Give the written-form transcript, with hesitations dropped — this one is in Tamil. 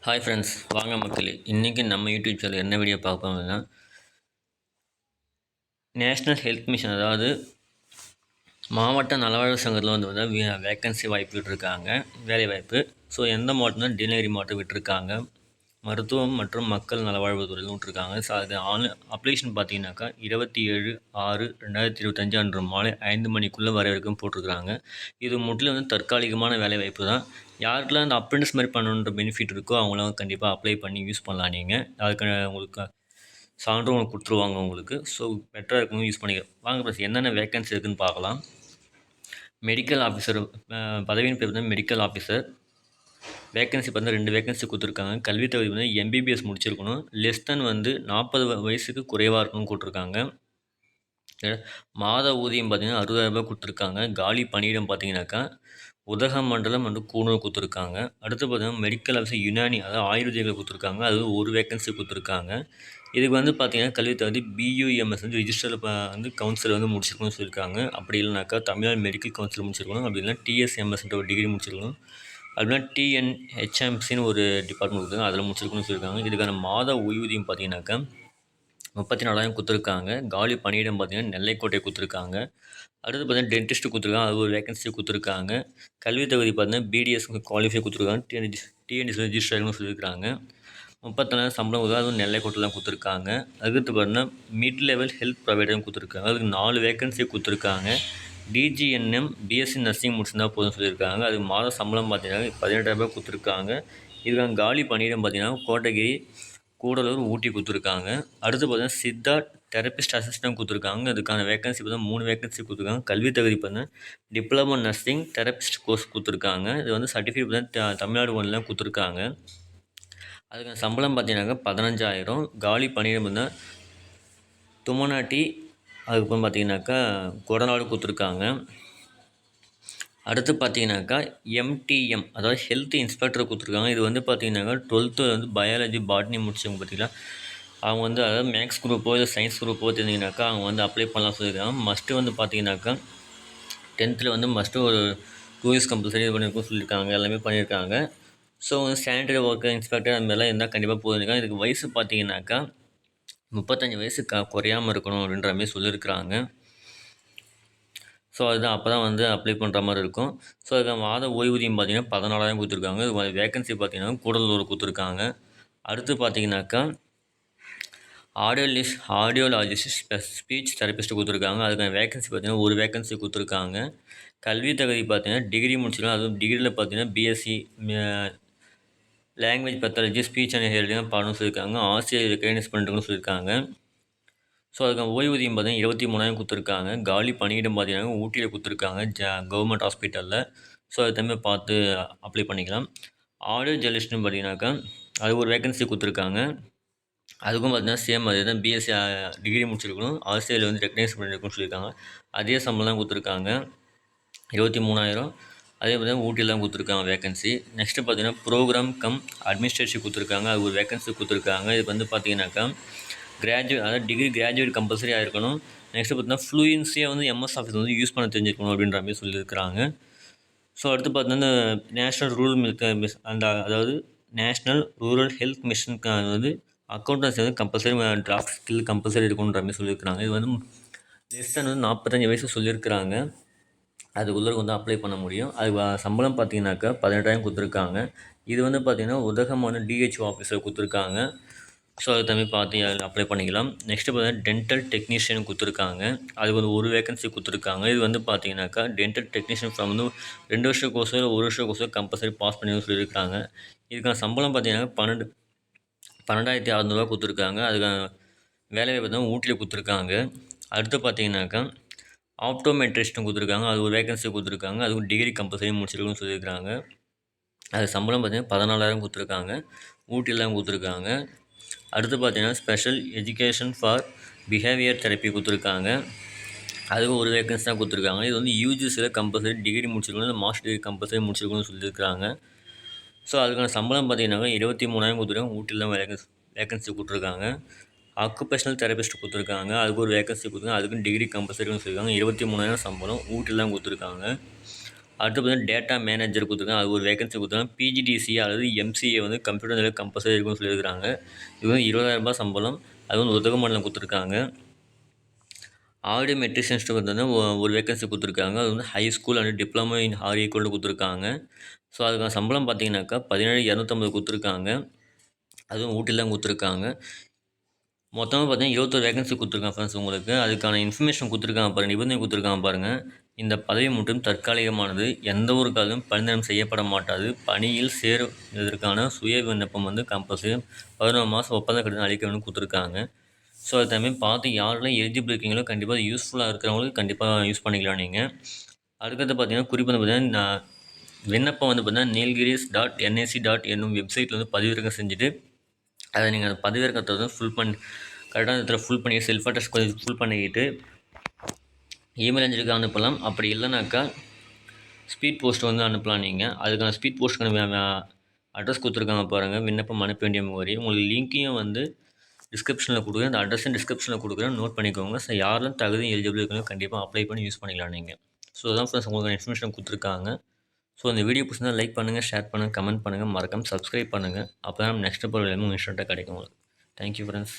ஹாய் ஃப்ரெண்ட்ஸ், வாங்க மக்களே. இன்றைக்கி நம்ம யூடியூப் சேனல் என்ன வீடியோ பார்ப்போம்னா, நேஷ்னல் ஹெல்த் மிஷன், அதாவது மாவட்ட நலவாழ்வு சங்கத்தில் வந்து வேக்கன்சி வாய்ப்பு விட்டுருக்காங்க, வேலை வாய்ப்பு. ஸோ எந்த மாவட்டம்னா நீலகிரி மாவட்டம் விட்டுருக்காங்க. மருத்துவம் மற்றும் மக்கள் நலவாழ்வுத்துறையில் விட்டுருக்காங்க. ஸோ அது அப்ளிகேஷன் பார்த்தீங்கன்னாக்கா 27/6/2025 அன்று மாலை 5 மணிக்குள்ளே வர வரைக்கும் போட்டிருக்காங்க. இது முற்றிலும் வந்து தற்காலிகமான வேலை வாய்ப்பு தான். யாருக்கெல்லாம் அந்த அப்ரெண்டிஸ் மாதிரி பண்ணணுன்ற பெனிஃபிட் இருக்கோ அவங்களாம் கண்டிப்பாக அப்ளை பண்ணி யூஸ் பண்ணலாம். நீங்கள் அதுக்கு உங்களுக்கு சான்றும் உங்களுக்கு கொடுத்துருவாங்க உங்களுக்கு. ஸோ பெட்டராக இருக்கணும், யூஸ் பண்ணிக்க. வாங்க ப்ளஸ் என்னென்ன வேக்கன்சி இருக்குதுன்னு பார்க்கலாம். மெடிக்கல் ஆஃபீஸர் பதவியின் பேர் வந்து மெடிக்கல் ஆஃபீஸர். வேக்கன்சி பார்த்தீங்கன்னா 2 வேக்கன்சி கொடுத்துருக்காங்க. கல்வி தகுதி வந்து எம்பிபிஎஸ் முடிச்சிருக்கணும். லெஸ் தென் வந்து 40 வயசுக்கு குறைவாக இருக்கணும்னு கொடுத்துருக்காங்க. மாத ஊதியம் பார்த்தீங்கன்னா 60,000 கொடுத்துருக்காங்க. காலி பணியிடம் பார்த்தீங்கன்னாக்கா உதகமண்டலம் மற்றும் கூனூர் கொடுத்துருக்காங்க. அடுத்து பார்த்தீங்கன்னா மெடிக்கல் ஆஃபீஸர் யுனானி, அதாவது ஆயுர்வேதிகள் கொடுத்துருக்காங்க. அது ஒரு வேக்கன்சி கொடுத்துருக்காங்க. இதுக்கு வந்து பார்த்தீங்கன்னா கல்வி தகுதி பியூஎம்எஸ் வந்து ரிஜிஸ்டர் வந்து கவுன்சில் வந்து முடிச்சிருக்கணும்னு சொல்லியிருக்காங்க. அப்படி இல்லைனாக்கா தமிழ்நாடு மெடிக்கல் கவுன்சில் முடிச்சிருக்கணும். அப்படி இல்லைனா டிஎஸ்எம்எஸ்ன்ற ஒரு டிகிரி முடிச்சிருக்கணும். அப்படின்னா டிஎன்ஹெச்எம்சின்னு ஒரு டிபார்ட்மெண்ட் கொடுத்துருக்காங்க, அதில் முடிச்சிருக்கணும்னு சொல்லியிருக்காங்க. இதுக்கான மாத ஓய்வூதியம் பார்த்தீங்கன்னாக்கா 34,000 கொடுத்துருக்காங்க. காலி பணியிடம் பார்த்தீங்கன்னா நெல்லைக்கோட்டை கொடுத்துருக்காங்க. அடுத்து பார்த்தீங்கன்னா டென்டிஸ்ட்டு கொடுத்துருக்காங்க, அது ஒரு வேகன்சி கொடுத்துருக்காங்க. கல்வி தகுதி பார்த்தீங்கன்னா பிடிஎஸ் குவாலிஃபை கொடுத்துருக்காங்க. டிஎன்டிஎஸ் ரெஜிஸ்டர்னு சொல்லியிருக்காங்க. 34,000 சம்பளம் கொடுத்தா, அதுவும் நெல்லைக்கோட்டில் தான் கொடுத்துருக்காங்க. அடுத்து பார்த்தீங்கன்னா மிட் லெவல் ஹெல்த் ப்ரொவைடரும் கொடுத்துருக்காங்க. அதுக்கு 4 வேகன்சி கொடுத்துருக்காங்க. டிஜிஎன்எம் பிஎஸ்சி நர்சிங் முடிச்சிருந்தா போதும்னு சொல்லியிருக்காங்க. அதுக்கு மாத சம்பளம் பார்த்தீங்கன்னா 18,000 கொடுத்துருக்காங்க. இதுக்கான காலி பணியிடம் பார்த்தீங்கன்னா கோட்டகிரி, கூடலூர், ஊட்டி கொடுத்துருக்காங்க. அடுத்து பார்த்தீங்கன்னா சித்தா தெரபிஸ்ட் அசிஸ்டன்ட் கொடுத்துருக்காங்க. அதுக்கான வேகன்சி பார்த்தீங்கன்னா 3 வேகன்சி கொடுத்துருக்காங்க. கல்வி தகுதி பார்த்தீங்கன்னா டிப்ளமோ நர்சிங் தெரபிஸ்ட் கோர்ஸ் கொடுத்துருக்காங்க. இது வந்து சர்டிஃபிகேட் பார்த்தீங்கன்னா தமிழ்நாடு ஒன்றில் கொடுத்துருக்காங்க. அதுக்கான சம்பளம் பார்த்தீங்கன்னாக்கா 15,000. காலி பணியிடம் பார்த்தீங்கன்னா தும்மநாட்டி, அதுக்கப்புறம் பார்த்தீங்கன்னாக்கா கொடநாடு கொடுத்துருக்காங்க. அடுத்து பார்த்தீங்கன்னாக்கா எம்டிஎம், அதாவது ஹெல்த் இன்ஸ்பெக்டர் கொடுத்துருக்காங்க. இது வந்து பார்த்தீங்கன்னாக்கா 12th வந்து பயாலஜி பாட்னி முடிச்சவங்க பார்த்தீங்களா, அவங்க வந்து அதாவது மேக்ஸ் குரூப்போ இல்லை சயின்ஸ் குரூப்போ தெரிஞ்சிங்கனாக்கா அவங்க வந்து அப்ளை பண்ணலாம் சொல்லியிருக்காங்க. மஸ்ட்டு வந்து பார்த்தீங்கன்னாக்கா 10th வந்து மஸ்ட்டு ஒரு 2 இயர்ஸ் கம்பல்சரி இது பண்ணியிருக்கோம் சொல்லியிருக்காங்க. எல்லாமே பண்ணியிருக்காங்க. ஸோ வந்து சானிடரி ஒர்க்கர் இன்ஸ்பெக்டர் அந்த மாதிரிலாம் இருந்தால் கண்டிப்பாக போயிருக்காங்க. இதுக்கு வயசு பார்த்தீங்கன்னாக்கா 35 வயசு குறையாமல் இருக்கணும் அப்படின்ற மாதிரி சொல்லியிருக்கிறாங்க. ஸோ அதுதான் அப்போ தான் வந்து அப்ளை பண்ணுற மாதிரி இருக்கும். ஸோ அதுக்கு மாத ஓய்வூதியம் பார்த்தீங்கன்னா 14,000 கொடுத்துருக்காங்க. இது வேகன்சி பார்த்தீங்கன்னா கூடலூர் கொடுத்துருக்காங்க. அடுத்து பார்த்தீங்கன்னாக்கா ஆடியோலாஜிஸ்ட் ஸ்பீச் தெரபிஸ்ட் கொடுத்துருக்காங்க. அதுக்கான வேகன்சி பார்த்தீங்கன்னா ஒரு வேகன்சி கொடுத்துருக்காங்க. கல்வி தகுதி பார்த்தீங்கன்னா டிகிரி முடிச்சிருக்காங்க. அதுவும் டிகிரியில் பார்த்தீங்கன்னா BSc language pathology, speech and hearing பாடணும்னு சொல்லியிருக்காங்க. ஆசிரியர் ரெக்கக்னைஸ் பண்ணிட்டுன்னு சொல்லியிருக்காங்க. ஸோ அதுக்கு ஓய்வூதியம் பார்த்தீங்கன்னா 23,000 கொடுத்துருக்காங்க. காலி பணியிடம் பார்த்தீங்கன்னா ஊட்டியில் கொடுத்துருக்காங்க, கவர்மெண்ட் ஹாஸ்பிட்டலில். ஸோ அது தம்பி பார்த்து அப்ளை பண்ணிக்கலாம். ஆடியோ ஜெர்னலிஸ்ட்னு பார்த்தீங்கன்னாக்கா அது ஒரு வேகன்சி கொடுத்துருக்காங்க. அதுக்கும் பார்த்தீங்கன்னா சேம் அதே தான், பிஎஸ்சி டிகிரி முடிச்சிருக்கணும், ஆசிரியர் வந்து ரெக்கக்னைஸ் பண்ணியிருக்கணும்னு சொல்லியிருக்காங்க. அதே சம்பளம் தான் கொடுத்துருக்காங்க, 23,000. அதே பார்த்தீங்கன்னா ஊட்டியில் தான் கொடுத்துருக்காங்க வேகன்சி. நெக்ஸ்ட்டு பார்த்தீங்கன்னா ப்ரோக்ராம் கம் அட்மினிஸ்ட்ரேஷன் கொடுத்துருக்காங்க, அது ஒரு வேகன்சி கொடுத்துருக்காங்க. இது வந்து பார்த்தீங்கன்னாக்கா அதாவது டிகிரி கிராஜுவேட் கம்பல்சரியாக இருக்கணும். நெக்ஸ்ட்டு பார்த்தீங்கன்னா ஃப்ளூயன்சியாக வந்து எம்எஸ் ஆஃபீஸ் வந்து யூஸ் பண்ண தெரிஞ்சிருக்கணும் அப்படின்ற மாதிரி சொல்லியிருக்கிறாங்க. ஸோ அடுத்து பார்த்தீங்கன்னா நேஷ்னல் ரூரல் மிஸ் அதாவது நேஷ்னல் ரூரல் ஹெல்த் மிஷனுக்கு வந்து அக்கௌண்டன்சி வந்து கம்பல்சரி டிராஃப்ட் ஸ்கில் கம்பல்சரி இருக்குன்ற மாதிரி சொல்லியிருக்கிறாங்க. இது வந்து லெஸ் தென் வந்து 45 வயசு சொல்லியிருக்கிறாங்க. அதுக்குள்ளே வந்து அப்ளை பண்ண முடியும். அது சம்பளம் பார்த்தீங்கன்னாக்கா 18,000 கொடுத்துருக்காங்க. இது வந்து பார்த்திங்கன்னா உதகமான டிஹெச்ஓ ஆஃபீஸர் கொடுத்துருக்காங்க. ஸோ அது தம்பி பார்த்து அப்ளை பண்ணிக்கலாம். நெக்ஸ்ட்டு பார்த்தீங்கன்னா டென்டல் டெக்னீஷியன் கொடுத்துருக்காங்க. அதுக்கு வந்து ஒரு வேகன்சி கொடுத்துருக்காங்க. இது வந்து பார்த்தீங்கன்னாக்கா டென்டல் டெக்னீஷியன் ஃப்ரம் வந்து 2 வருஷ கோர்ஸோ இல்லை 1 வருஷ கோர்ஸோ கம்பல்சரி பாஸ் பண்ணி சொல்லியிருக்காங்க. இதுக்கான சம்பளம் பார்த்தீங்கன்னா 12,600 கொடுத்துருக்காங்க. அதுக்கான வேலையை பார்த்தீங்கன்னா ஊட்டியில் கொடுத்துருக்காங்க. அடுத்து பார்த்தீங்கன்னாக்கா ஆப்டோமெட்ரிஸ்ட்டும் கொடுத்துருக்காங்க, அது ஒரு வேகன்சி கொடுத்துருக்காங்க. அதுவும் டிகிரி கம்பல்சரி முடிச்சிருக்குன்னு சொல்லியிருக்காங்க. அது சம்பளம் பார்த்தீங்கன்னா 14,000 கொடுத்துருக்காங்க, ஊட்டியில் தான் கொடுத்துருக்காங்க. அடுத்து பார்த்தீங்கன்னா special education for behaviour therapy கொடுத்துருக்காங்க. அதுவும் ஒரு வேகன்சி தான் கொடுத்துருக்காங்க. இது வந்து யூஜிசியில் கம்பல்சரி டிகிரி முடிச்சிருக்கணும், இல்லை மாஸ்டர் டிகிரி கம்பல்சரி முடிச்சிருக்கணும்னு சொல்லியிருக்காங்க. ஸோ அதுக்கான சம்பளம் பார்த்தீங்கன்னாக்கா 23,000 கொடுத்துருக்காங்க, ஊட்டியில் தான் வேகன்சி கொடுத்துருக்காங்க. ஆக்குபேஷனல் தெரபிஸ்ட் கொடுத்துருக்காங்க, அதுக்கு ஒரு வேகன்சி கொடுத்துருக்காங்க. அதுக்கும் டிகிரி கம்பல்சரின்னு சொல்லியிருக்காங்க. 23,000 சம்பளம், ஊட்டியில் தான் கொடுத்துருக்காங்க. அடுத்து பார்த்தீங்கன்னா டேட்டா மேனேஜர் கொடுத்துருக்காங்க, அது ஒரு வேகன்சி கொடுத்துருக்காங்க. பிஜிடிசிஏ அல்லது எம்சிஏ வந்து கம்ப்யூட்டர் நிலை கம்பல்சரி இருக்குன்னு சொல்லியிருக்காங்க. இது வந்து 20,000 சம்பளம். அது வந்து உதகமண்டலம் கொடுத்துருக்காங்க. ஆடியோ மெட்ரிஷியன்ஸ்ட்டு வந்து ஒரு வேகன்சி கொடுத்துருக்காங்க. அது வந்து high school and diploma in or equal கொடுத்துருக்காங்க. ஸோ அதுக்கான சம்பளம் பார்த்தீங்கன்னாக்கா 17,250 கொடுத்துருக்காங்க. அதுவும் ஊட்டியில் தான் கொடுத்துருக்காங்க. மொத்தமாக பார்த்தீங்கன்னா 21 வேகன்சி கொடுத்துருக்காங்க ஃப்ரெண்ட்ஸ் உங்களுக்கு. அதுக்கான இன்ஃபர்மேஷன் கொடுத்துருக்காங்க பாருங்கள், நிபந்தனை கொடுத்துருக்காங்க பாருங்கள். இந்த பதவி மட்டும் தற்காலிகமானது, எந்த ஒரு காலம் பணிநீக்கம் செய்யப்பட மாட்டாது. பணியில் சேருவதற்கான சுய விண்ணப்பம் வந்து கம்பல்சரி 11 மாதம் ஒப்பந்த கடிதம் அளிக்க வேண்டும் கொடுத்துருக்காங்க. ஸோ அது தமிழ் பார்த்து யாரெல்லாம் எலிஜிபிள் இருக்கீங்களோ கண்டிப்பாக அது யூஸ்ஃபுல்லாக இருக்கிறவங்களுக்கு கண்டிப்பாக யூஸ் பண்ணிக்கலாம் நீங்கள். அதுக்கடுத்து பார்த்தீங்கன்னா குறிப்பு வந்து பார்த்தீங்கன்னா விண்ணப்பம் வந்து பார்த்தீங்கன்னா nilgiris.nic. என்னும் வெப்சைட்டில் வந்து பதிவிறக்கம் செஞ்சுட்டு அதை நீங்கள் அந்த பதிவிறக்கத்தை வந்து கரெக்டான இடத்துல ஃபுல் பண்ணி செல்ஃப் அட்ரஸ் கொஞ்சம் ஃபுல் பண்ணிக்கிட்டு இமெயில் அஞ்சலுக்கு அனுப்பலாம். அப்படி இல்லைனாக்கா ஸ்பீட் போஸ்ட் வந்து அனுப்பலாம் நீங்கள். அதுக்கான ஸ்பீட் போஸ்ட்டுக்கான அட்ரஸ் கொடுத்துருக்காங்க பாருங்கள், விண்ணப்பம் அனுப்ப வேண்டிய முகவரி. உங்களுக்கு லிங்க்கையும் வந்து டிஸ்கிரிப்ஷனில் கொடுக்குறேன், அந்த அட்ரஸும் டிஸ்கிரிப்ஷனில் கொடுக்குறேன், நோட் பண்ணிக்கோங்க. ஸோ யாரெல்லாம் தகுதி எலிஜிபிள் இருக்கணும் கண்டிப்பாக அப்ளை பண்ணி யூஸ் பண்ணிக்கலாம் நீங்கள். ஸோ அதான் ஃப்ரெண்ட்ஸ் உங்களுக்கு இன்ஃபர்மேஷன் கொடுத்துருக்காங்க. ஸோ இந்த வீடியோ பிடிச்சிருந்தா லைக் பண்ணுங்கள், ஷேர் பண்ணுங்கள், கமெண்ட் பண்ணுங்கள், மறக்காமல் சப்ஸ்கிரைப் பண்ணுங்கள். அப்போ தான் நெக்ஸ்ட் பொருள் எல்லாமே இன்ஸ்டண்ட்டாக கிடைக்கும் உங்களுக்கு. Thank you friends.